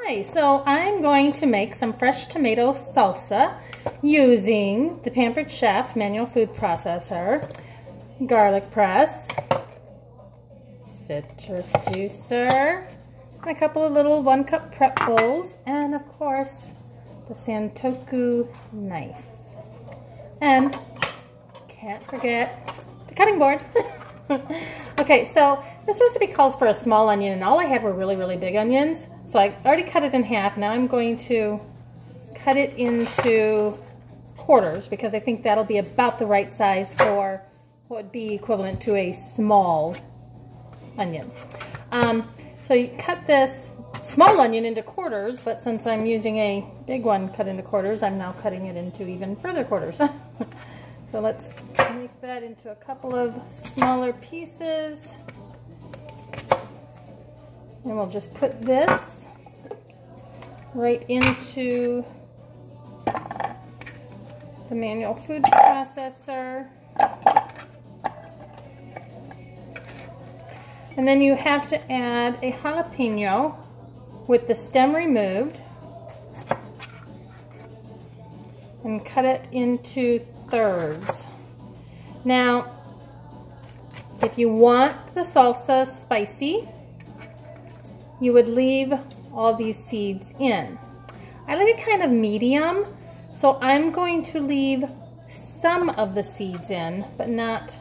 Hi, so I'm going to make some fresh tomato salsa using the Pampered Chef manual food processor, garlic press, citrus juicer, and a couple of little 1-cup prep bowls, and of course the Santoku knife. And can't forget the cutting board. Okay, so this recipe calls for a small onion, and all I had were really big onions. So I already cut it in half. Now I'm going to cut it into quarters because I think that'll be about the right size for what would be equivalent to a small onion. So you cut this small onion into quarters, but since I'm using a big one cut into quarters, I'm now cutting it into even further quarters. So let's make that into a couple of smaller pieces. And we'll just put this right into the manual food processor. And then you have to add a jalapeno with the stem removed and cut it into thirds. Now, if you want the salsa spicy, you would leave all these seeds in. I like it kind of medium, so I'm going to leave some of the seeds in, but not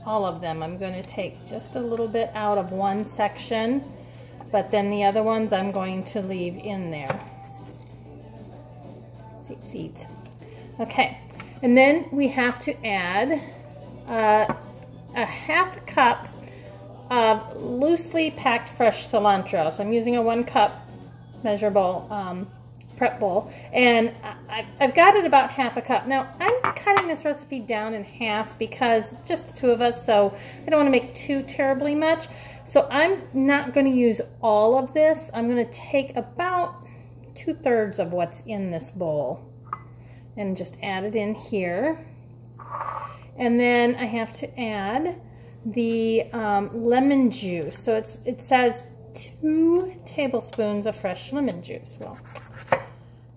all of them. I'm going to take just a little bit out of one section, but then the other ones I'm going to leave in there. Seeds. Okay, and then we have to add a half cup of loosely packed fresh cilantro. So I'm using a 1-cup measurable prep bowl, and I've got it about half a cup. Now I'm cutting this recipe down in half because it's just the two of us, so I don't want to make too terribly much. So I'm not going to use all of this. I'm going to take about 2/3 of what's in this bowl and just add it in here. And then I have to add the lemon juice. So it says 2 tablespoons of fresh lemon juice. Well,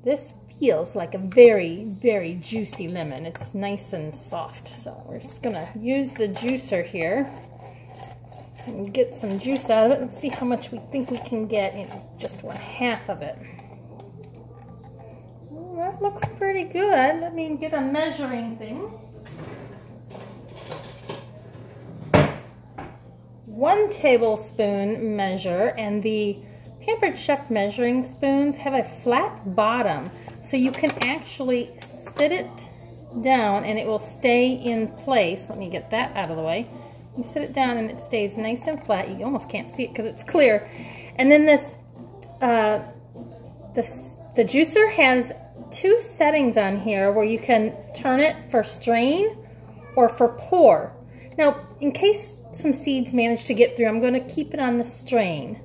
this feels like a very juicy lemon. It's nice and soft. So we're just gonna use the juicer here and get some juice out of it. Let's see how much we think we can get in just 1/2 of it. Well, that looks pretty good. Let me get a measuring thing. 1 tablespoon measure, and the Pampered Chef measuring spoons have a flat bottom, so you can actually sit it down and it will stay in place. Let me get that out of the way. You sit it down and it stays nice and flat. You almost can't see it because it's clear. And then this, the juicer has 2 settings on here where you can turn it for strain or for pour. Now, in case some seeds manage to get through, I'm going to keep it on the strain.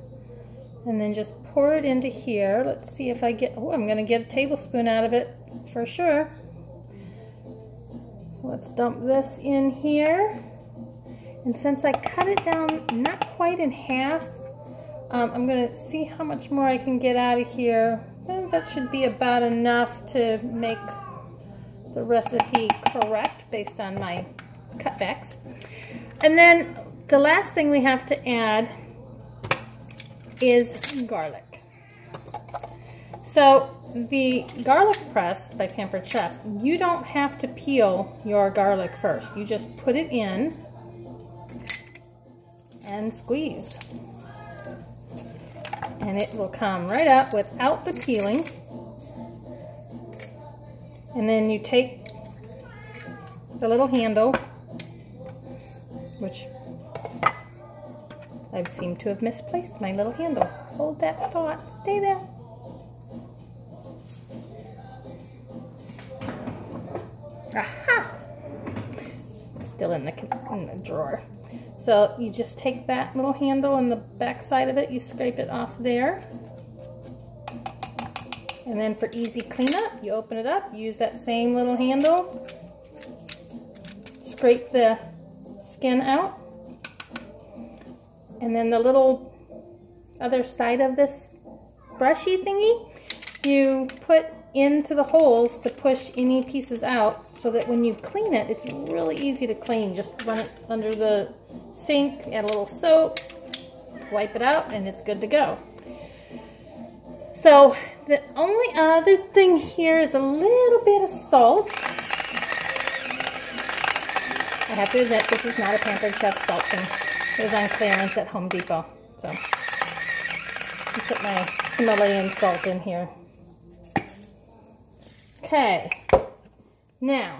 And then just pour it into here. Let's see if I get, oh, I'm going to get a tablespoon out of it for sure. So let's dump this in here. And since I cut it down not quite in half, I'm going to see how much more I can get out of here. And that should be about enough to make the recipe correct based on my cutbacks. And then the last thing we have to add is garlic. So the garlic press by Pampered Chef, you don't have to peel your garlic first. You just put it in and squeeze. And it will come right up without the peeling. And then you take the little handle, which I seem to have misplaced my little handle. Hold that thought. Stay there. Aha! It's still in the drawer. So you just take that little handle and the back side of it, you scrape it off there. And then for easy cleanup, you open it up, use that same little handle, scrape the skin out, and then the little other side of this brushy thingy you put into the holes to push any pieces out, so that when you clean it, it's really easy to clean. Just run it under the sink, add a little soap, wipe it out, and it's good to go. So the only other thing here is a little bit of salt. I have to admit, this is not a Pampered Chef salt thing. It was on clearance at Home Depot. So I put my Himalayan salt in here. Okay, now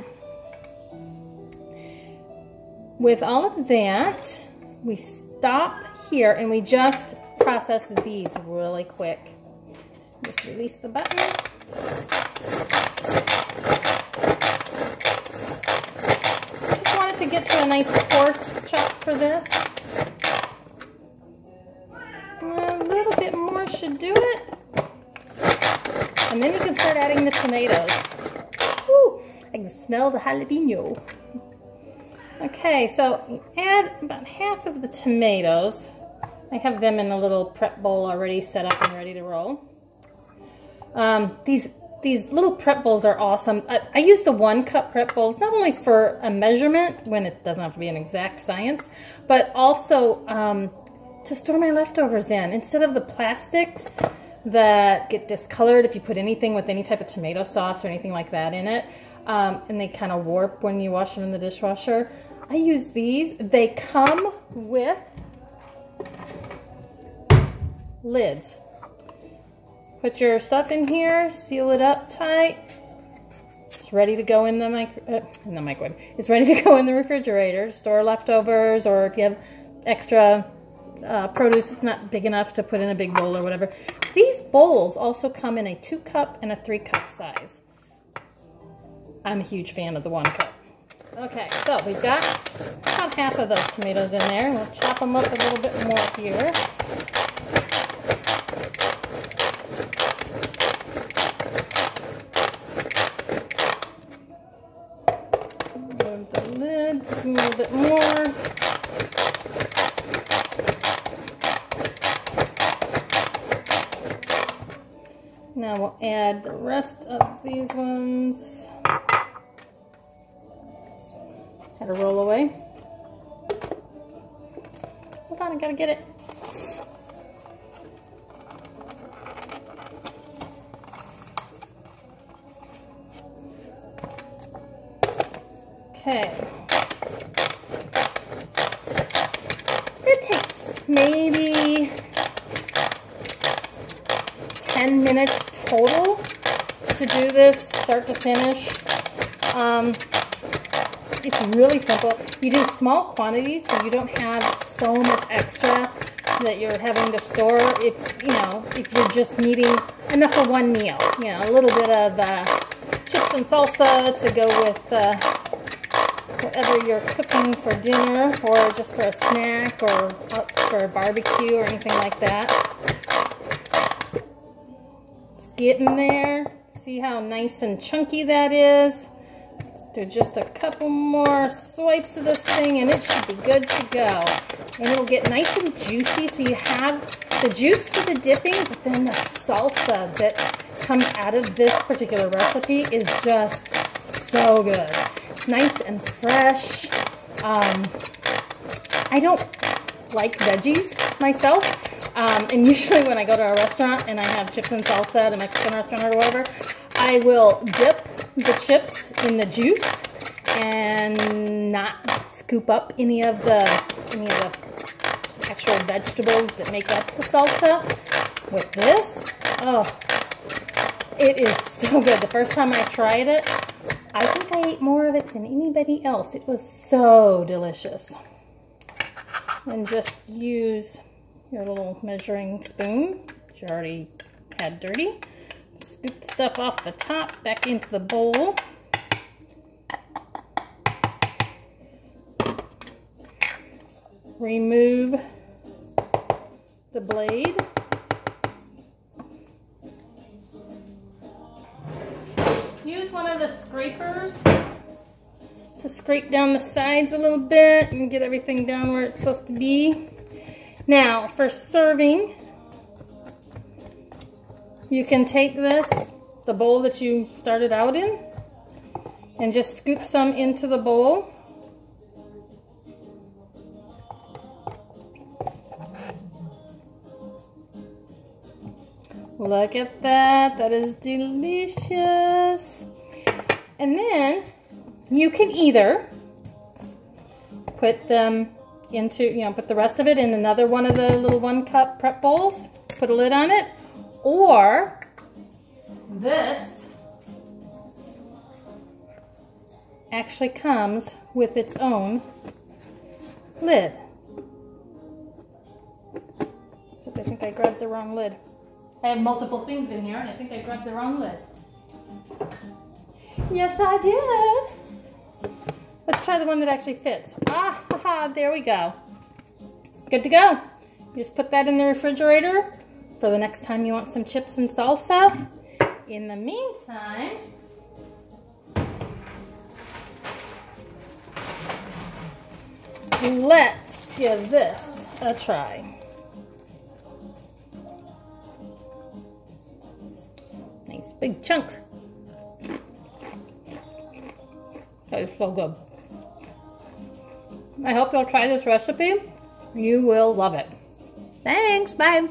with all of that, we stop here and we just process these really quick. Just release the button. Just wanted to get to a nice coarse chop for this. A little bit more should do it. And then you can start adding the tomatoes. Woo, I can smell the jalapeno. Okay, so add about half of the tomatoes. I have them in a little prep bowl already set up and ready to roll. These little prep bowls are awesome. I use the 1 cup prep bowls not only for a measurement, when it doesn't have to be an exact science, but also to store my leftovers in. Instead of the plastics that get discolored if you put anything with any type of tomato sauce or anything like that in it, and they kind of warp when you wash them in the dishwasher, I use these. They come with lids. Put your stuff in here, seal it up tight. It's ready to go in the microwave. It's ready to go in the refrigerator. Store leftovers, or if you have extra produce that's not big enough to put in a big bowl or whatever. These bowls also come in a 2 cup and a 3 cup size. I'm a huge fan of the 1 cup. Okay, so we've got about half of those tomatoes in there. We'll chop them up a little bit more here. Move the lid a little bit more. Now we'll add the rest of these ones. Had to roll away. Hold on, I gotta get it. Okay. It takes maybe 10 minutes total to do this, start to finish. It's really simple. You do small quantities, so you don't have so much extra that you're having to store. If you're just needing enough for one meal, a little bit of chips and salsa to go with whatever you're cooking for dinner, or just for a snack, or for a barbecue or anything like that. It's getting there. See how nice and chunky that is? Let's do just a couple more swipes of this thing and it should be good to go. And it'll get nice and juicy, so you have the juice for the dipping, but then the salsa that comes out of this particular recipe is just so good. It's nice and fresh. I don't like veggies myself, and usually when I go to a restaurant and I have chips and salsa at a Mexican restaurant or whatever, I will dip the chips in the juice and not scoop up any of the actual vegetables that make up the salsa. With this, oh, it is so good. The first time I tried it, I think I ate more of it than anybody else. It was so delicious. And just use your little measuring spoon, which you already had dirty. Scoop the stuff off the top back into the bowl. Remove the blade. Use one of the scrapers to scrape down the sides a little bit and get everything down where it's supposed to be. Now, for serving, You can take this, the bowl that you started out in, and just scoop some into the bowl. Look at that, that is delicious. And then you can either put them into, put the rest of it in another one of the little 1 cup prep bowls, put a lid on it, or this actually comes with its own lid. Except I think I grabbed the wrong lid. I have multiple things in here and I think I grabbed the wrong lid. Yes, I did. Let's try the one that actually fits. Ah, haha, there we go. Good to go. You just put that in the refrigerator for the next time you want some chips and salsa. In the meantime, let's give this a try. Nice big chunks. That is so good. I hope you'll try this recipe. You will love it. Thanks, bye.